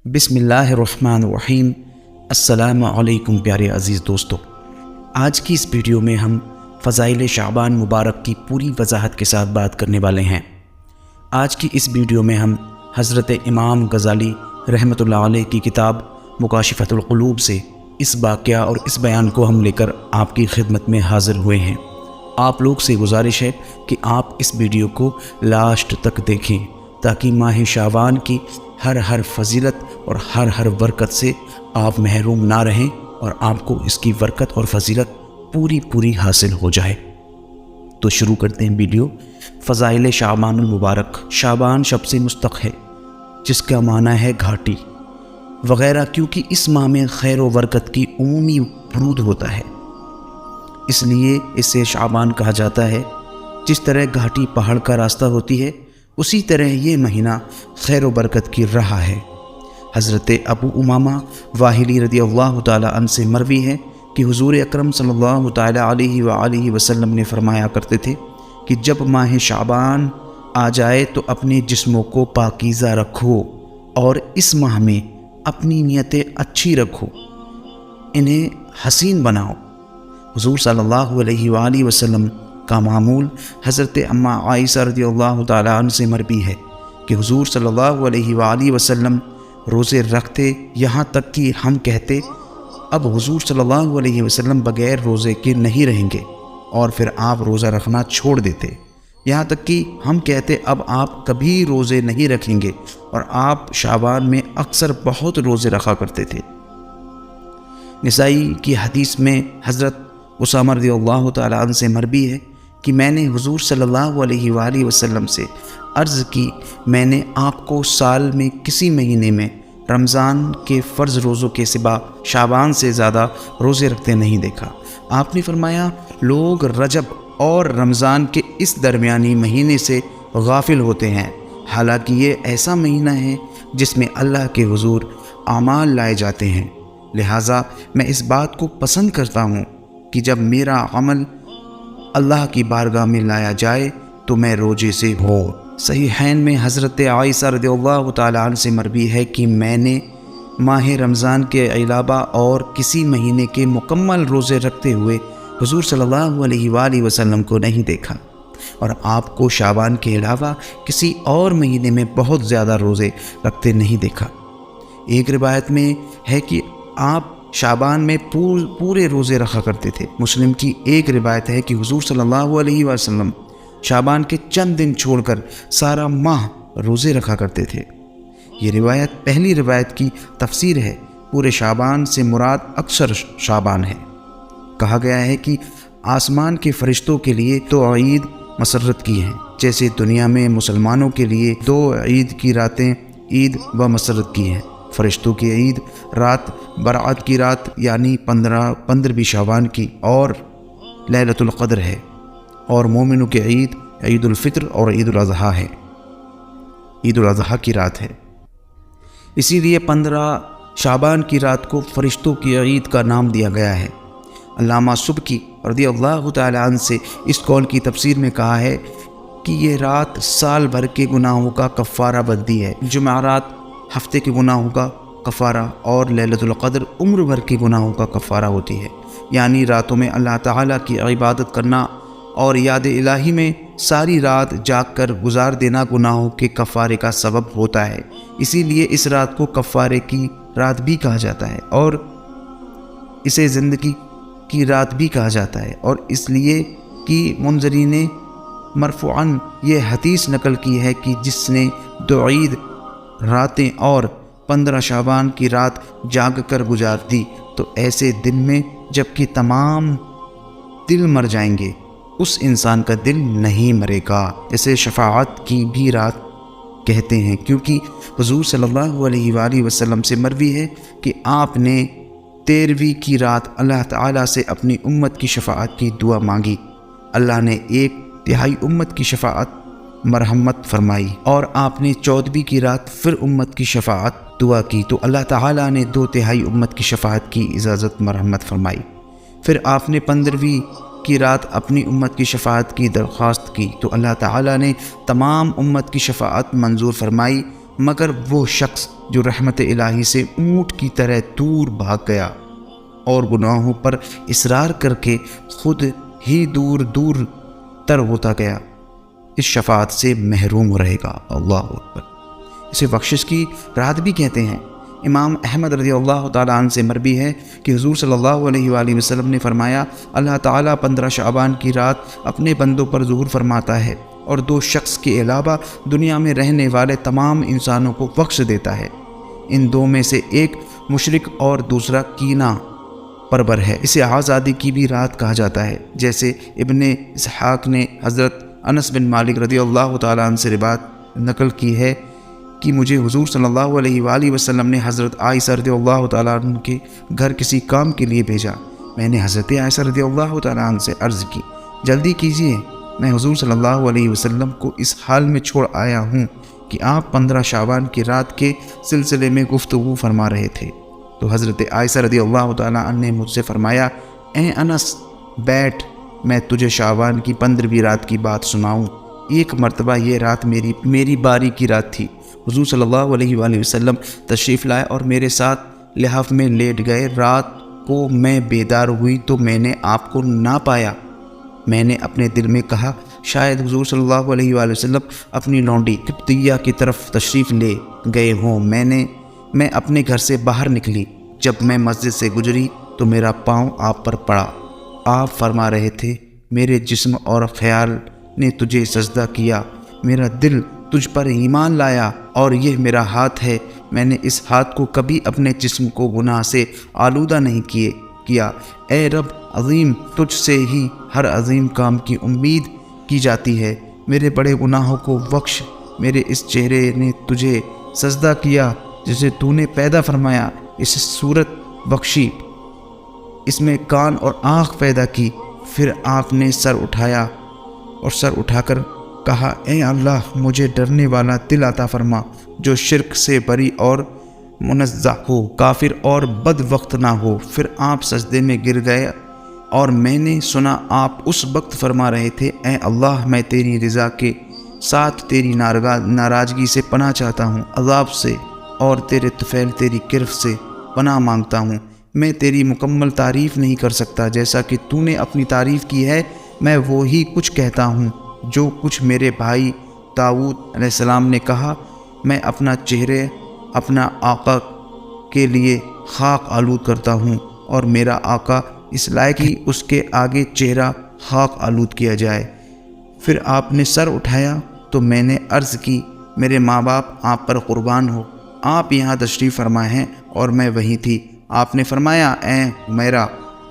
بسم اللہ الرحمن الرحیم۔ السلام علیکم پیارے عزیز دوستو، آج کی اس ویڈیو میں ہم فضائل شعبان مبارک کی پوری وضاحت کے ساتھ بات کرنے والے ہیں۔ آج کی اس ویڈیو میں ہم حضرت امام غزالی رحمۃ اللہ علیہ کی کتاب مکاشفۃ القلوب سے اس واقعہ اور اس بیان کو ہم لے کر آپ کی خدمت میں حاضر ہوئے ہیں۔ آپ لوگ سے گزارش ہے کہ آپ اس ویڈیو کو لاسٹ تک دیکھیں تاکہ ماہ شعبان کی ہر فضیلت اور ہر برکت سے آپ محروم نہ رہیں اور آپ کو اس کی برکت اور فضیلت پوری حاصل ہو جائے۔ تو شروع کرتے ہیں ویڈیو۔ فضائل شعبان المبارک۔ شعبان شب سے مشتق ہے جس کا معنی ہے گھاٹی وغیرہ، کیونکہ اس ماہ میں خیر و برکت کی عمومی ورود ہوتا ہے، اس لیے اسے شعبان کہا جاتا ہے۔ جس طرح گھاٹی پہاڑ کا راستہ ہوتی ہے، اسی طرح یہ مہینہ خیر و برکت کی راہ ہے۔ حضرت ابو امامہ واہلی رضی اللہ تعالی عنہ سے مروی ہے کہ حضور اکرم صلی اللہ تعالی علیہ وآلہ وسلم نے فرمایا کرتے تھے کہ جب ماہ شعبان آ جائے تو اپنے جسموں کو پاکیزہ رکھو اور اس ماہ میں اپنی نیتیں اچھی رکھو، انہیں حسین بناؤ۔ حضور صلی اللہ علیہ وآلہ وسلم کا معمول حضرت اماں عائشہ رضی اللہ تعالی عنہ سے مروی ہے کہ حضور صلی اللہ علیہ وآلہ وسلم روزے رکھتے، یہاں تک کہ ہم کہتے اب حضور صلی اللہ علیہ وسلم بغیر روزے کے نہیں رہیں گے، اور پھر آپ روزہ رکھنا چھوڑ دیتے، یہاں تک کہ ہم کہتے اب آپ کبھی روزے نہیں رکھیں گے، اور آپ شعبان میں اکثر بہت روزے رکھا کرتے تھے۔ نسائی کی حدیث میں حضرت اسامہ رضی اللہ تعالی عنہ سے مروی ہے کہ میں نے حضور صلی اللہ علیہ وآلہ وسلم سے عرض کی، میں نے آپ کو سال میں کسی مہینے میں رمضان کے فرض روزوں کے سوا شعبان سے زیادہ روزے رکھتے نہیں دیکھا۔ آپ نے فرمایا، لوگ رجب اور رمضان کے اس درمیانی مہینے سے غافل ہوتے ہیں، حالانکہ یہ ایسا مہینہ ہے جس میں اللہ کے حضور اعمال لائے جاتے ہیں، لہٰذا میں اس بات کو پسند کرتا ہوں کہ جب میرا عمل اللہ کی بارگاہ میں لایا جائے تو میں روزے سے ہوں۔ صحیحین میں حضرت عائشہ رضی اللہ تعالی عنہ سے مروی ہے کہ میں نے ماہ رمضان کے علاوہ اور کسی مہینے کے مکمل روزے رکھتے ہوئے حضور صلی اللہ علیہ وآلہ وسلم کو نہیں دیکھا، اور آپ کو شعبان کے علاوہ کسی اور مہینے میں بہت زیادہ روزے رکھتے نہیں دیکھا۔ ایک روایت میں ہے کہ آپ شعبان میں پورے روزے رکھا کرتے تھے۔ مسلم کی ایک روایت ہے کہ حضور صلی اللہ علیہ وسلم شعبان کے چند دن چھوڑ کر سارا ماہ روزے رکھا کرتے تھے۔ یہ روایت پہلی روایت کی تفسیر ہے۔ پورے شعبان سے مراد اکثر شعبان ہے۔ کہا گیا ہے کہ آسمان کے فرشتوں کے لیے تو عید مسرت کی ہیں، جیسے دنیا میں مسلمانوں کے لیے 2 عید کی راتیں عید و مسرت کی ہیں۔ فرشتوں کی عید رات برات کی رات یعنی 15ویں شعبان کی اور لیلۃ القدر ہے، اور مومنوں کی عید عید الفطر اور عید الاضحیٰ ہے، عید الاضحیٰ کی رات ہے۔ اسی لیے 15 شعبان کی رات کو فرشتوں کی عید کا نام دیا گیا ہے۔ علامہ سبکی رضی اللہ تعالی عنہ سے اس قول کی تفسیر میں کہا ہے کہ یہ رات سال بھر کے گناہوں کا کفارہ بنتی ہے، جمعرات ہفتے کے گناہوں کا کفارہ اور لیلۃ القدر عمر بھر کے گناہوں کا کفارہ ہوتی ہے، یعنی راتوں میں اللہ تعالیٰ کی عبادت کرنا اور یاد الہی میں ساری رات جاگ کر گزار دینا گناہوں کے کفارے کا سبب ہوتا ہے۔ اسی لیے اس رات کو کفارے کی رات بھی کہا جاتا ہے، اور اسے زندگی کی رات بھی کہا جاتا ہے، اور اس لیے کہ منذری نے مرفوعاً یہ حدیث نقل کی ہے کہ جس نے 2 عید راتیں اور 15 شعبان کی رات جاگ کر گزار دی تو ایسے دن میں جب کہ تمام دل مر جائیں گے، اس انسان کا دل نہیں مرے گا۔ اسے شفاعت کی بھی رات کہتے ہیں، کیونکہ حضور صلی اللہ علیہ وآلہ وسلم سے مروی ہے کہ آپ نے 13ویں کی رات اللہ تعالیٰ سے اپنی امت کی شفاعت کی دعا مانگی، اللہ نے 1/3 امت کی شفاعت مرحمت فرمائی، اور آپ نے 14ویں کی رات پھر امت کی شفاعت دعا کی تو اللہ تعالیٰ نے 2/3 امت کی شفاعت کی اجازت مرحمت فرمائی۔ پھر آپ نے 15ویں کی رات اپنی امت کی شفاعت کی درخواست کی تو اللہ تعالیٰ نے تمام امت کی شفاعت منظور فرمائی، مگر وہ شخص جو رحمت الہی سے اونٹ کی طرح دور بھاگ گیا اور گناہوں پر اصرار کر کے خود ہی دور دور تر ہوتا گیا، اس شفاعت سے محروم رہے گا۔ اللہ اکبر۔ اسے بخشش کی رات بھی کہتے ہیں۔ امام احمد رضی اللہ تعالیٰ عنہ سے مروی ہے کہ حضور صلی اللہ علیہ وآلہ وسلم نے فرمایا، اللہ تعالیٰ 15 شعبان کی رات اپنے بندوں پر ظہور فرماتا ہے اور 2 شخص کے علاوہ دنیا میں رہنے والے تمام انسانوں کو بخش دیتا ہے۔ ان 2 میں سے ایک مشرک اور دوسرا کینہ پرور ہے۔ اسے آزادی کی بھی رات کہا جاتا ہے، جیسے ابن اسحاق نے حضرت انس بن مالک رضی اللہ تعالیٰ عنہ سے روایت نقل کی ہے کہ مجھے حضور صلی اللہ علیہ وآلہ وسلم نے حضرت عائشہ رضی اللہ تعالیٰ عنہ کے گھر کسی کام کے لیے بھیجا۔ میں نے حضرت عائشہ رضی اللہ تعالیٰ عنہ سے عرض کی، جلدی کیجیے، میں حضور صلی اللہ علیہ وسلم کو اس حال میں چھوڑ آیا ہوں کہ آپ 15 شعبان کی رات کے سلسلے میں گفتگو فرما رہے تھے۔ تو حضرت عائشہ رضی اللہ تعالیٰ عنہ نے مجھ سے فرمایا، اے انس بیٹھ، میں تجھے شعبان کی 15ویں رات کی بات سناؤں۔ ایک مرتبہ یہ رات میری باری کی رات تھی۔ حضور صلی اللہ علیہ وآلہ وسلم تشریف لائے اور میرے ساتھ لحاف میں لیٹ گئے۔ رات کو میں بیدار ہوئی تو میں نے آپ کو نہ پایا۔ میں نے اپنے دل میں کہا، شاید حضور صلی اللہ علیہ وآلہ وسلم اپنی لونڈی قبطیہ کی طرف تشریف لے گئے ہوں۔ میں اپنے گھر سے باہر نکلی۔ جب میں مسجد سے گزری تو میرا پاؤں آپ پر پڑا۔ آپ فرما رہے تھے، میرے جسم اور خیال نے تجھے سجدہ کیا، میرا دل تجھ پر ایمان لایا اور یہ میرا ہاتھ ہے، میں نے اس ہاتھ کو کبھی اپنے جسم کو گناہ سے آلودہ نہیں کیا۔ اے رب عظیم، تجھ سے ہی ہر عظیم کام کی امید کی جاتی ہے، میرے بڑے گناہوں کو بخش۔ میرے اس چہرے نے تجھے سجدہ کیا جسے تو نے پیدا فرمایا، اس صورت بخشی، اس میں کان اور آنکھ پیدا کی۔ پھر آپ نے سر اٹھایا اور سر اٹھا کر کہا، اے اللہ، مجھے ڈرنے والا دل عطا فرما جو شرک سے بری اور منزہ ہو، کافر اور بد وقت نہ ہو۔ پھر آپ سجدے میں گر گئے اور میں نے سنا آپ اس وقت فرما رہے تھے، اے اللہ، میں تیری رضا کے ساتھ تیری ناراضگی سے پناہ چاہتا ہوں، عذاب سے اور تیرے طفیل تیری گرفت سے پناہ مانگتا ہوں۔ میں تیری مکمل تعریف نہیں کر سکتا، جیسا کہ تو نے اپنی تعریف کی ہے۔ میں وہی کچھ کہتا ہوں جو کچھ میرے بھائی داؤد علیہ السلام نے کہا، میں اپنا چہرے اپنا آقا کے لیے خاک آلود کرتا ہوں اور میرا آقا اس لائق ہی اس کے آگے چہرہ خاک آلود کیا جائے۔ پھر آپ نے سر اٹھایا تو میں نے عرض کی، میرے ماں باپ آپ پر قربان ہو، آپ یہاں تشریف فرما ہیں اور میں وہیں تھی۔ آپ نے فرمایا، اے میرا،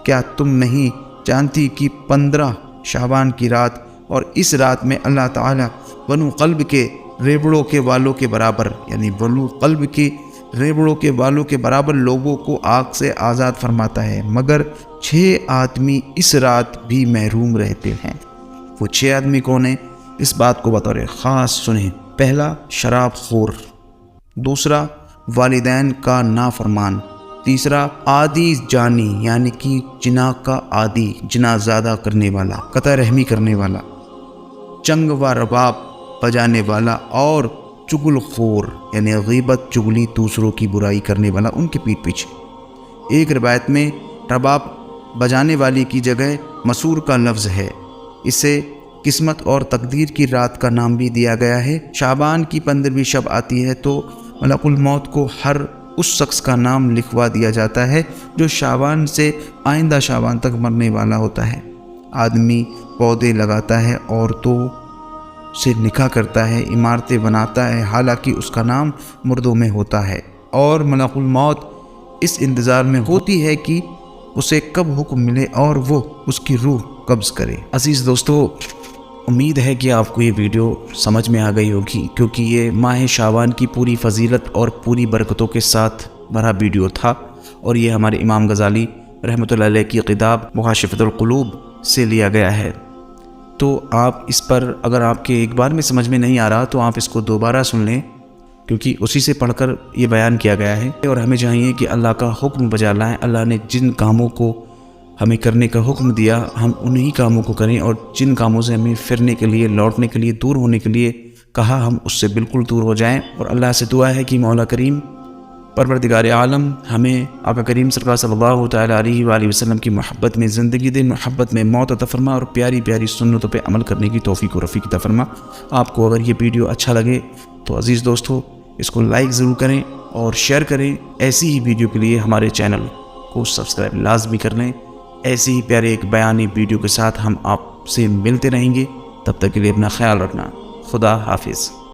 کیا تم نہیں جانتی کہ 15 شعبان کی رات اور اس رات میں اللہ تعالیٰ بنو قلب کے ریبڑوں کے والوں کے برابر، یعنی بنو قلب کے ریبڑوں کے والوں کے برابر لوگوں کو آگ سے آزاد فرماتا ہے، مگر 6 آدمی اس رات بھی محروم رہتے ہیں۔ وہ 6 آدمی کون ہیں؟ اس بات کو بطور خاص سنیں۔ پہلا، شراب خور، دوسرا والدین کا نافرمان، تیسرا عادی جانی یعنی کہ جناح کا عادی، جناح زیادہ کرنے والا، قطع رحمی کرنے والا، چنگ و رباب بجانے والا، اور چغل خور یعنی غیبت چغلی دوسروں کی برائی کرنے والا ان کے پیٹھ پیچھے۔ ایک روایت میں رباب بجانے والی کی جگہ مسور کا لفظ ہے۔ اسے قسمت اور تقدیر کی رات کا نام بھی دیا گیا ہے۔ شعبان کی 15ویں شب آتی ہے تو ملک الموت کو ہر اس شخص کا نام لکھوا دیا جاتا ہے جو شعبان سے آئندہ شعبان تک مرنے والا ہوتا ہے۔ آدمی پودے لگاتا ہے، عورتوں سے نکاح کرتا ہے، عمارتیں بناتا ہے، حالانکہ اس کا نام مردوں میں ہوتا ہے، اور ملک الموت اس انتظار میں ہوتی ہے کہ اسے کب حکم ملے اور وہ اس کی روح قبض کرے۔ عزیز دوستو، امید ہے کہ آپ کو یہ ویڈیو سمجھ میں آ گئی ہوگی، کیونکہ یہ ماہ شعبان کی پوری فضیلت اور پوری برکتوں کے ساتھ بھرا ویڈیو تھا، اور یہ ہمارے امام غزالی رحمۃ اللہ علیہ کی کتاب مکاشفۃ القلوب سے لیا گیا ہے۔ تو آپ اس پر اگر آپ کے ایک بار میں سمجھ میں نہیں آ رہا تو آپ اس کو دوبارہ سن لیں، کیونکہ اسی سے پڑھ کر یہ بیان کیا گیا ہے، اور ہمیں چاہیے کہ اللہ کا حکم بجا لائیں۔ اللہ نے جن کاموں کو ہمیں کرنے کا حکم دیا، ہم انہی کاموں کو کریں، اور جن کاموں سے ہمیں پھرنے کے لیے، لوٹنے کے لیے، دور ہونے کے لیے کہا ہم اس سے بالکل دور ہو جائیں، اور اللہ سے دعا ہے کہ مولا کریم پروردگار عالم ہمیں آقا کریم صلی اللہ تعالیٰ علیہ وآلہ وسلم کی محبت میں زندگی دے، محبت میں موت عطا فرما، اور پیاری پیاری سنتوں پہ عمل کرنے کی توفیق و رفیق عطا فرما۔ آپ کو اگر یہ ویڈیو اچھا لگے تو عزیز دوستو اس کو لائک ضرور کریں اور شیئر کریں۔ ایسی ہی ویڈیو کے لیے ہمارے چینل کو سبسکرائب لازمی کر لیں۔ ایسی ہی پیارے ایک بیانی ویڈیو کے ساتھ ہم آپ سے ملتے رہیں گے، تب تک کے لیے اپنا خیال رکھنا۔ خدا حافظ۔